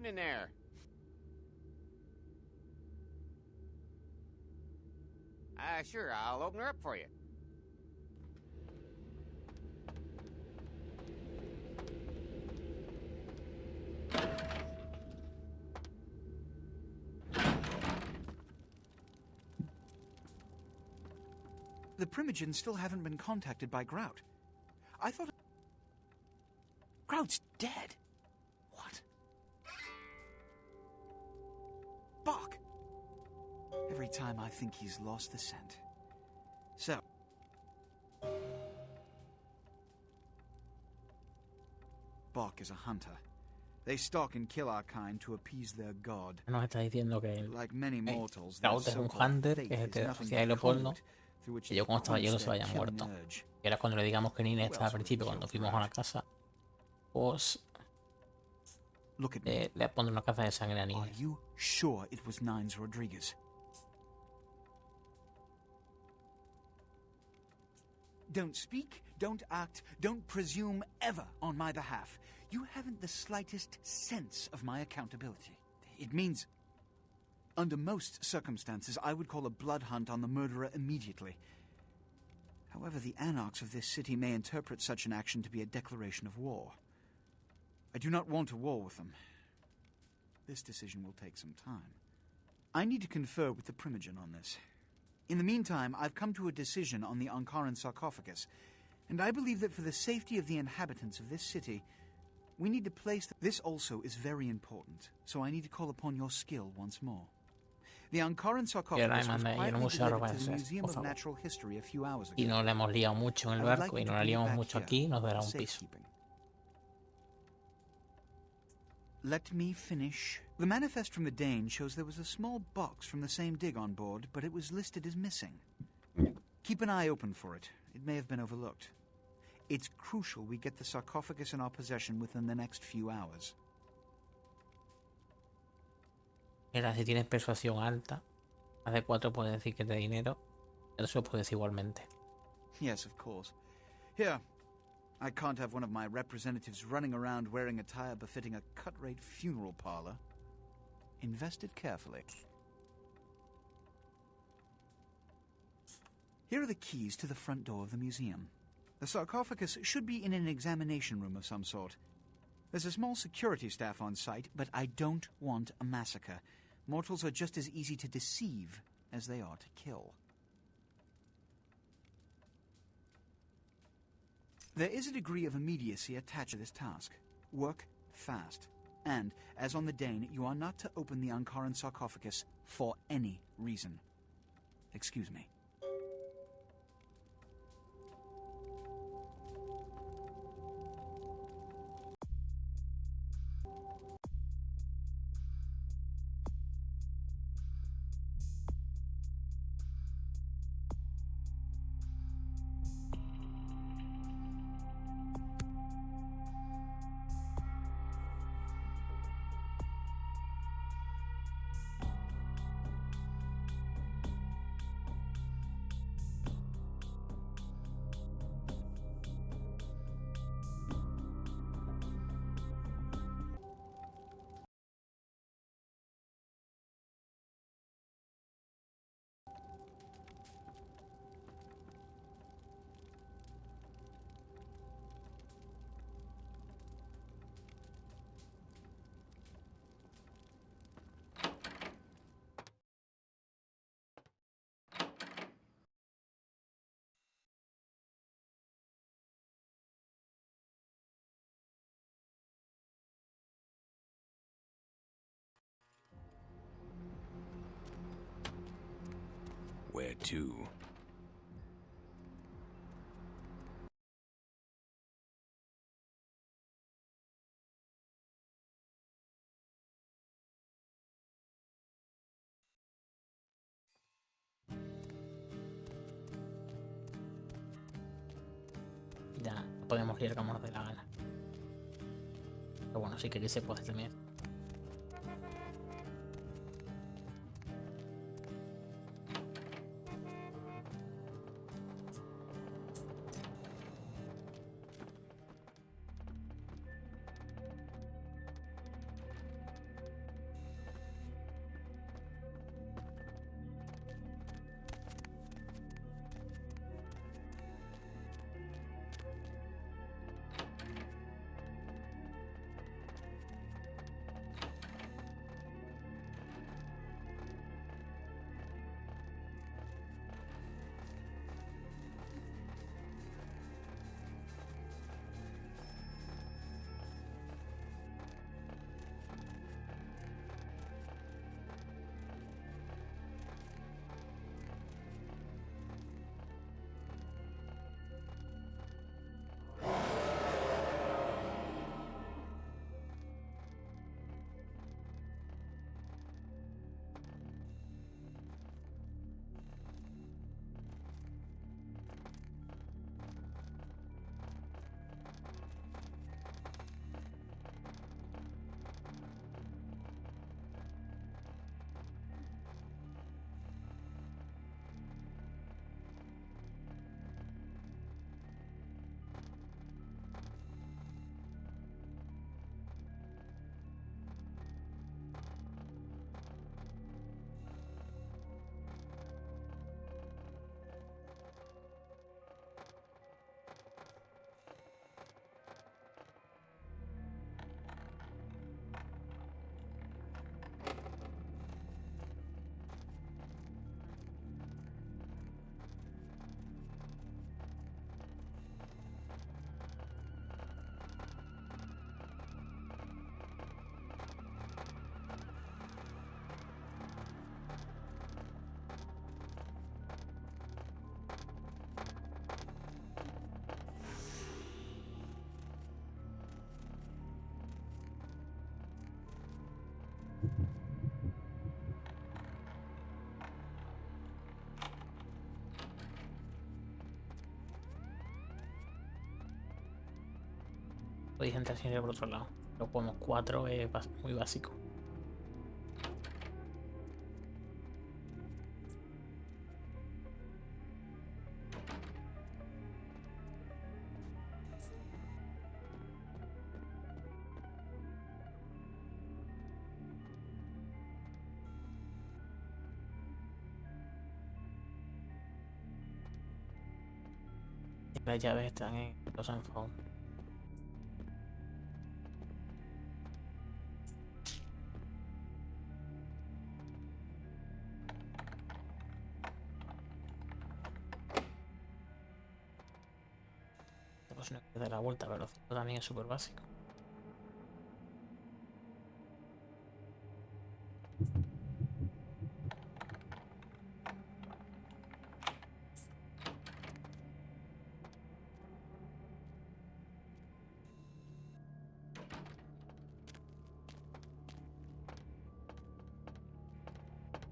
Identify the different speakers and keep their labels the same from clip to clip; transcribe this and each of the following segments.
Speaker 1: evening there. Sure, I'll open her up for you.
Speaker 2: The Primogens still haven't been contacted by Grout. I thought... Grout's dead? What? Bach! Every time I think he's lost the scent. So... Bach is a hunter. They stalk and kill our kind to appease their god.
Speaker 3: Nos está diciendo que
Speaker 2: Like many mortals,
Speaker 3: Scout es un hunter que es de Sociedad de Leopoldo. Que yo cuando estaba yo no se vaya muerto. Y ahora cuando le digamos que Nina estaba al principio, cuando fuimos a la casa, pues le pondré una caza de sangre a Nina.
Speaker 2: Are you sure it was Nines Rodriguez? Don't speak, don't act, don't presume ever on my behalf. You haven't the slightest sense of my accountability. It means... Under most circumstances, I would call a blood hunt on the murderer immediately. However, the anarchs of this city may interpret such an action to be a declaration of war. I do not want a war with them. This decision will take some time. I need to confer with the Primogen on this. In the meantime, I've come to a decision on the Ankaran sarcophagus, and I believe that for the safety of the inhabitants of this city, we need to place... This also is very important, so I need to call upon your skill once more. The Ankaran sarcophagus was quietly delivered to the Museum of Natural History a few hours ago.
Speaker 3: Y no le hemos liado mucho en el barco y no le liamos mucho aquí, nos dará un piso.
Speaker 2: Let me finish. The manifest from the Dane shows there was a small box from the same dig on board, but it was listed as missing. Keep an eye open for it. It may have been overlooked. It's crucial we get the sarcophagus in our possession within the next few hours.
Speaker 3: Mira, si tienes persuasión alta, más de 4 puede decir que te dé dinero, eso puedes igualmente.
Speaker 2: Yes, of course. Here, I can't have one of my representatives running around wearing attire befitting a cut-rate funeral parlor. Invest it carefully. Here are the keys to the front door of the museum. The sarcophagus should be in an examination room of some sort. There's a small security staff on site, but I don't want a massacre. Mortals are just as easy to deceive as they are to kill. There is a degree of immediacy attached to this task. Work fast. And, as on the Dane, you are not to open the Ankaran sarcophagus for any reason. Excuse me.
Speaker 4: Where to?
Speaker 3: Ya podemos liar como nos dé la gana. Pero bueno, si queréis se puede también. podéis entrar sin ir por otro lado. Pero como 4 es muy básico. Y las llaves están en los unfound. Pues no hay que dar la vuelta, pero esto también es súper básico.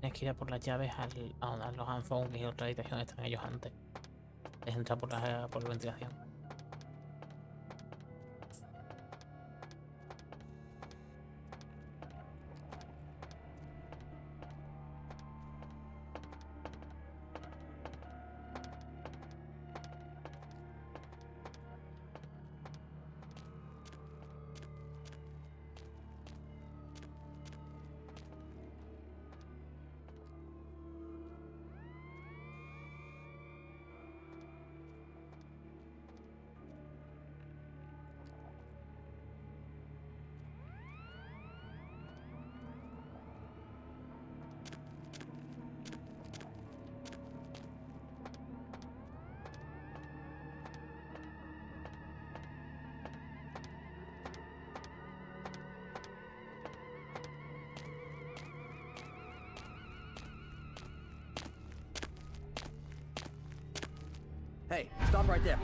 Speaker 3: Tienes que ir a por las llaves a los unfound, que es otra habitación donde están ellos antes. Es entrar por la ventilación.
Speaker 4: Hey, stop right there.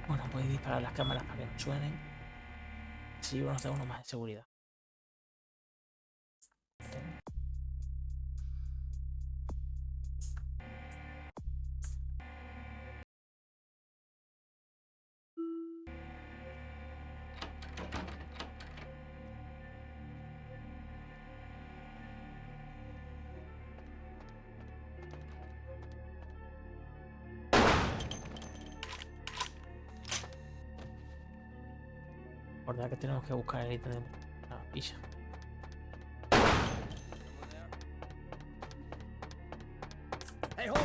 Speaker 3: Bueno, podéis disparar las cámaras para que no suenen. Si uno hace uno más de seguridad. recordad que tenemos que buscar el ítem de la Pisha.
Speaker 4: Hey, hold it!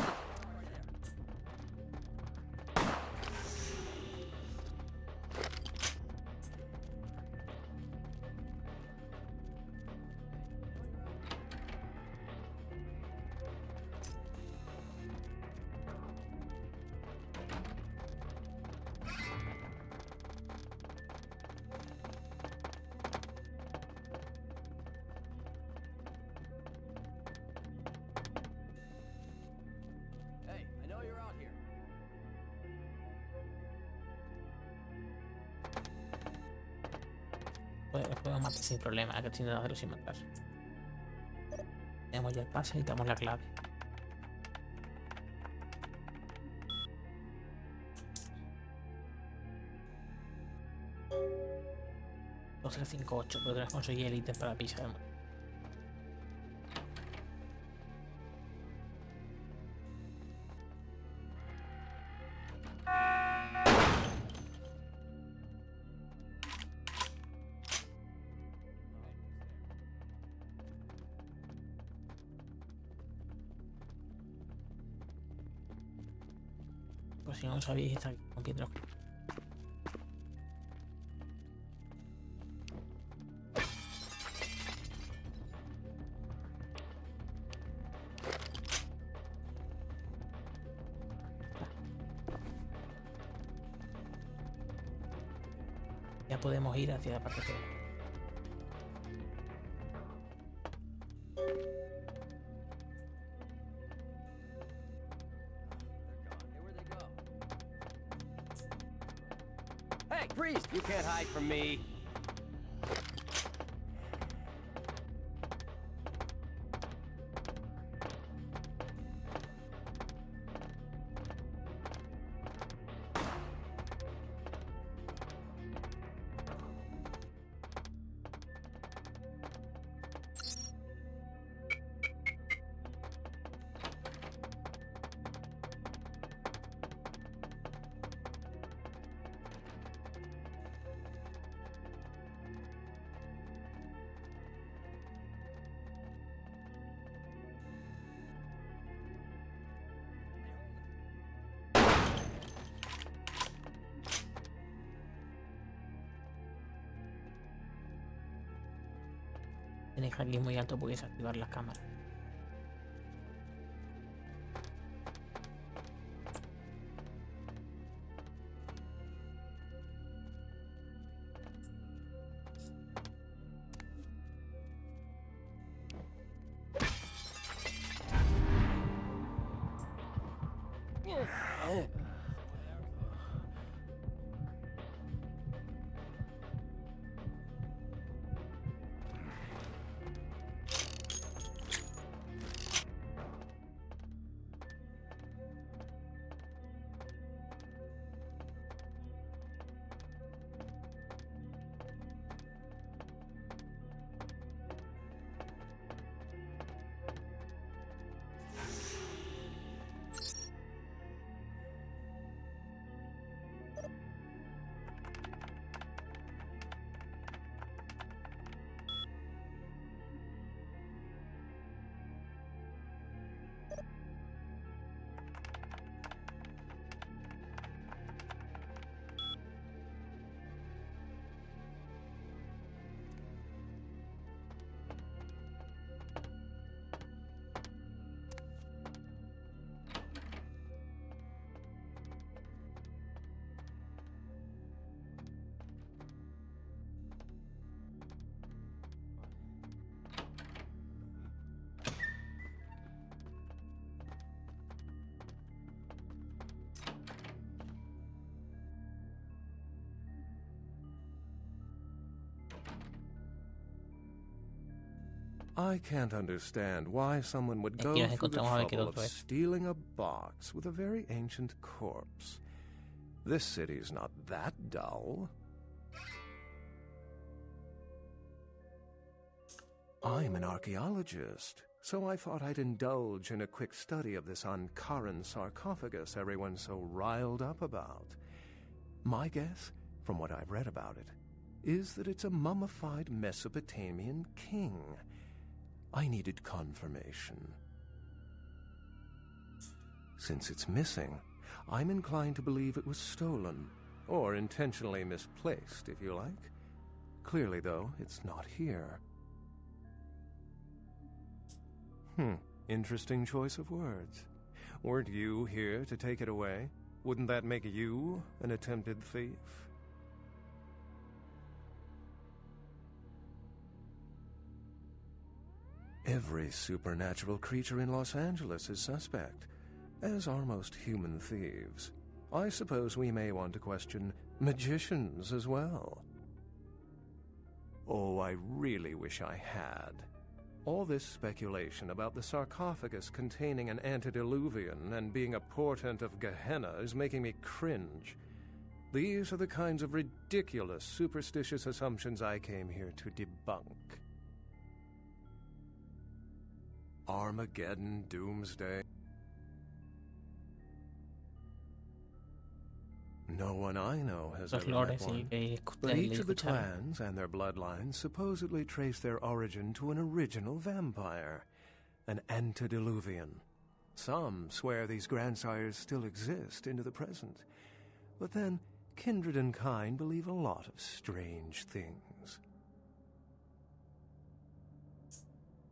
Speaker 4: Hey, I know you're out here.
Speaker 3: Pues podemos matar sin problema, que estoy intentando hacerlo sin matar. Tenemos ya el pase y tenemos la clave. Dos, 3, 5, 8, pero tenemos que conseguir el ítem para Pisha. Pues si no lo sabéis, está aquí con Pietro. Ya podemos ir hacia la parte de afuera.
Speaker 4: Hey, priest, you can't hide from me.
Speaker 3: Tenéis que ir muy alto porque desactivar las cámaras.
Speaker 5: I can't understand why someone would go through the trouble of stealing a box with a very ancient corpse. This city's not that dull. I'm an archaeologist, so I thought I'd indulge in a quick study of this Ankaran sarcophagus everyone's so riled up about. My guess, from what I've read about it, is that it's a mummified Mesopotamian king. I needed confirmation. Since it's missing, I'm inclined to believe it was stolen, or intentionally misplaced, if you like. Clearly, though, it's not here. Interesting choice of words. Weren't you here to take it away? Wouldn't that make you an attempted thief? Every supernatural creature in Los Angeles is suspect, as are most human thieves. I suppose we may want to question magicians as well. Oh, I really wish I had. All this speculation about the sarcophagus containing an antediluvian and being a portent of Gehenna is making me cringe. These are the kinds of ridiculous, superstitious assumptions I came here to debunk. Armageddon, Doomsday. No one I know has ever met one. But each of the clans and their bloodlines supposedly trace their origin to an original vampire, an antediluvian. Some swear these grandsires still exist into the present, but then kindred and kind believe a lot of strange things.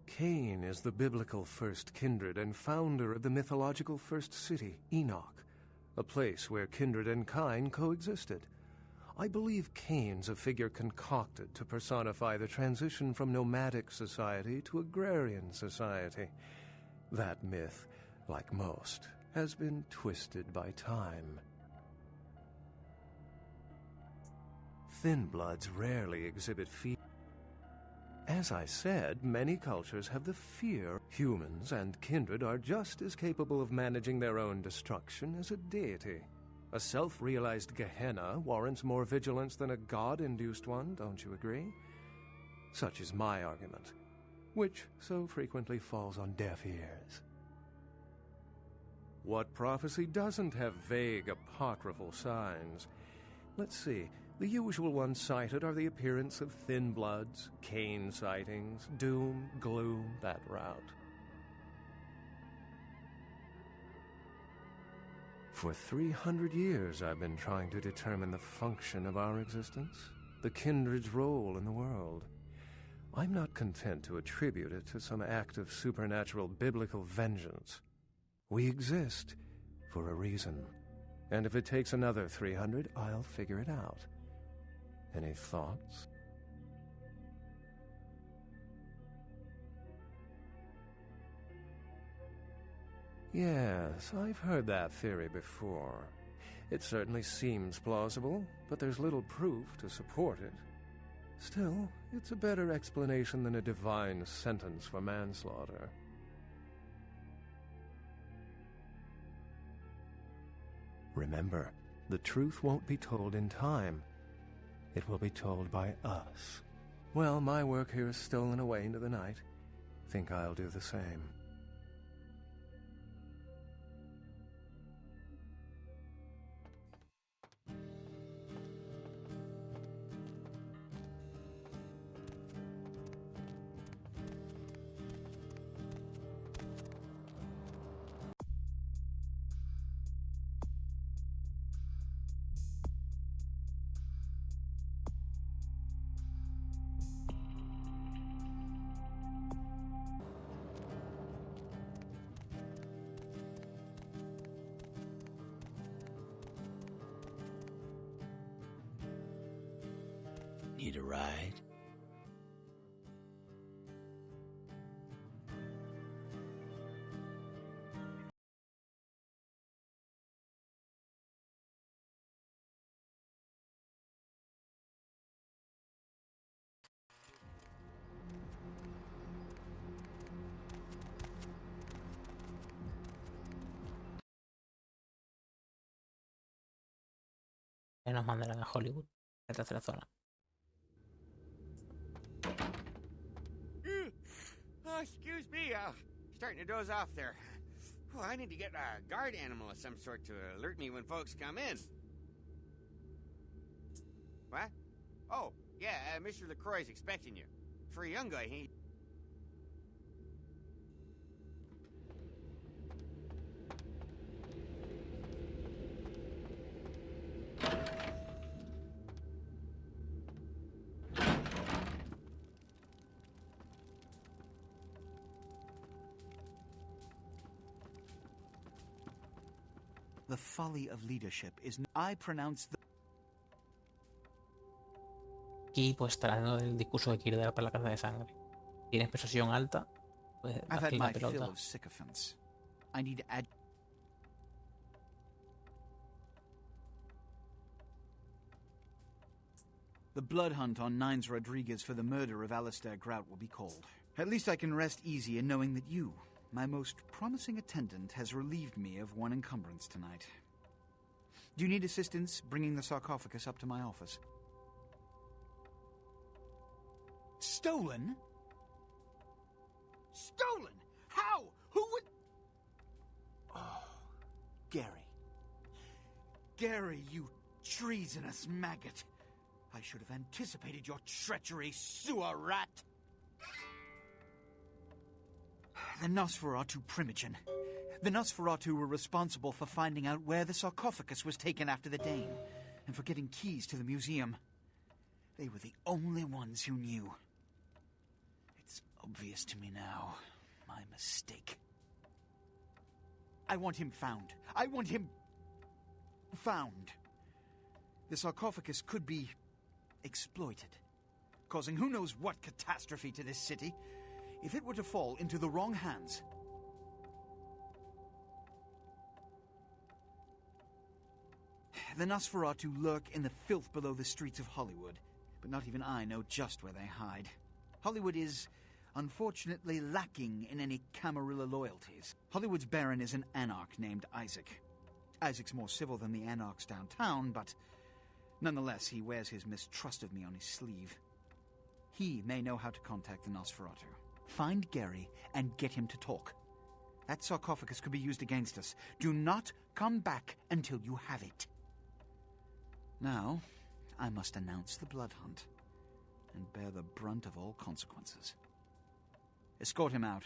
Speaker 5: Cain is the biblical first kindred and founder of the mythological first city, Enoch, a place where kindred and kind coexisted. I believe Cain's a figure concocted to personify the transition from nomadic society to agrarian society. That myth, like most, has been twisted by time. Thin bloods rarely exhibit fear. As I said, many cultures have the fear humans and kindred are just as capable of managing their own destruction as a deity. A self-realized Gehenna warrants more vigilance than a god-induced one, don't you agree? Such is my argument, which so frequently falls on deaf ears. What prophecy doesn't have vague, apocryphal signs? Let's see. The usual ones cited are the appearance of thin bloods, Cain sightings, doom, gloom, that route. For 300 years I've been trying to determine the function of our existence, the kindred's role in the world. I'm not content to attribute it to some act of supernatural biblical vengeance. We exist for a reason, and if it takes another 300, I'll figure it out. Any thoughts? Yes, I've heard that theory before. It certainly seems plausible, but there's little proof to support it. Still, it's a better explanation than a divine sentence for manslaughter. Remember, the truth won't be told in time. It will be told by us. Well, my work here is stolen away into the night. Think I'll do the same.
Speaker 3: Need a ride? Y nos mandarán a Hollywood, la tercera zona.
Speaker 1: Excuse me, starting to doze off there. Oh, I need to get a guard animal of some sort to alert me when folks come in. What? Oh, Yeah, Mr. LaCroix's expecting you. For a young guy, he...
Speaker 2: The folly of leadership is... I pronounce the...
Speaker 3: Aquí pues estará haciendo el discurso que quiere dar para la casa de sangre. Tienes persuasión alta, pues
Speaker 2: I've had
Speaker 3: darle la
Speaker 2: my fill
Speaker 3: pelota.
Speaker 2: of sycophants. I need to add... The blood hunt on Nines Rodriguez for the murder of Alistair Grout will be called. At least I can rest easy in knowing that you, my most promising attendant, has relieved me of one encumbrance tonight. Do you need assistance bringing the sarcophagus up to my office? Stolen? Stolen? How? Who would... Oh, Gary. Gary, you treasonous maggot. I should have anticipated your treachery, sewer rat. The Nosferatu Primogen. The Nosferatu were responsible for finding out where the sarcophagus was taken after the Dane, and for getting keys to the museum. They were the only ones who knew. It's obvious to me now. My mistake. I want him found. I want him... found. The sarcophagus could be... exploited, causing who knows what catastrophe to this city. If it were to fall into the wrong hands... The Nosferatu lurk in the filth below the streets of Hollywood, but not even I know just where they hide. Hollywood is, unfortunately, lacking in any Camarilla loyalties. Hollywood's baron is an anarch named Isaac. Isaac's more civil than the anarchs downtown, but nonetheless, he wears his mistrust of me on his sleeve. He may know how to contact the Nosferatu. Find Gary and get him to talk. That sarcophagus could be used against us. Do not come back until you have it. Now, I must announce the blood hunt and bear the brunt of all consequences. Escort him out.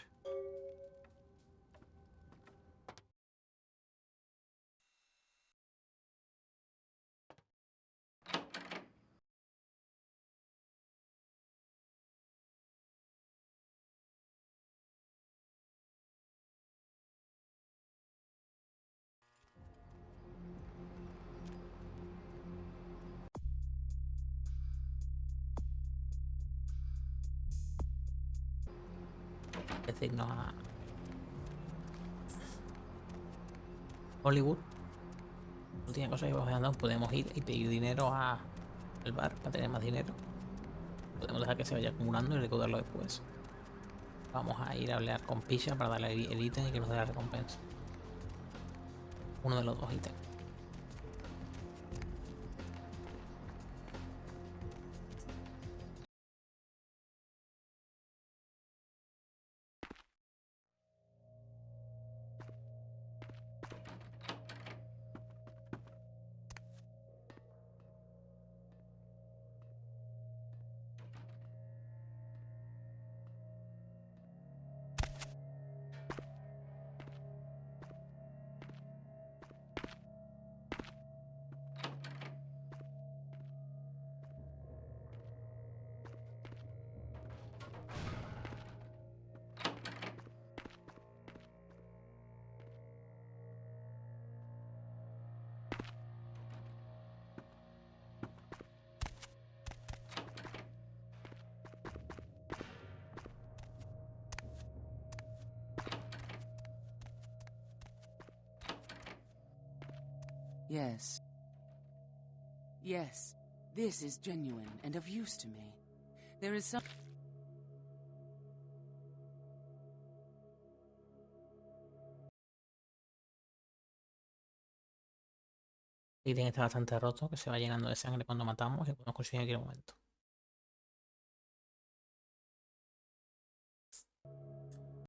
Speaker 3: Decirnos a Hollywood. No tiene cosas que vamos andando. Podemos ir y pedir dinero al bar para tener más dinero. Podemos dejar que se vaya acumulando y recaudarlo después. Vamos a ir a hablar con Pisha para darle el ítem y que nos dé la recompensa. Uno de los dos ítems.
Speaker 6: Yes. Yes, this is genuine and of use to me. There is some...
Speaker 3: El ítem está bastante roto, que se va llenando de sangre cuando matamos y podemos conseguir en cualquier momento.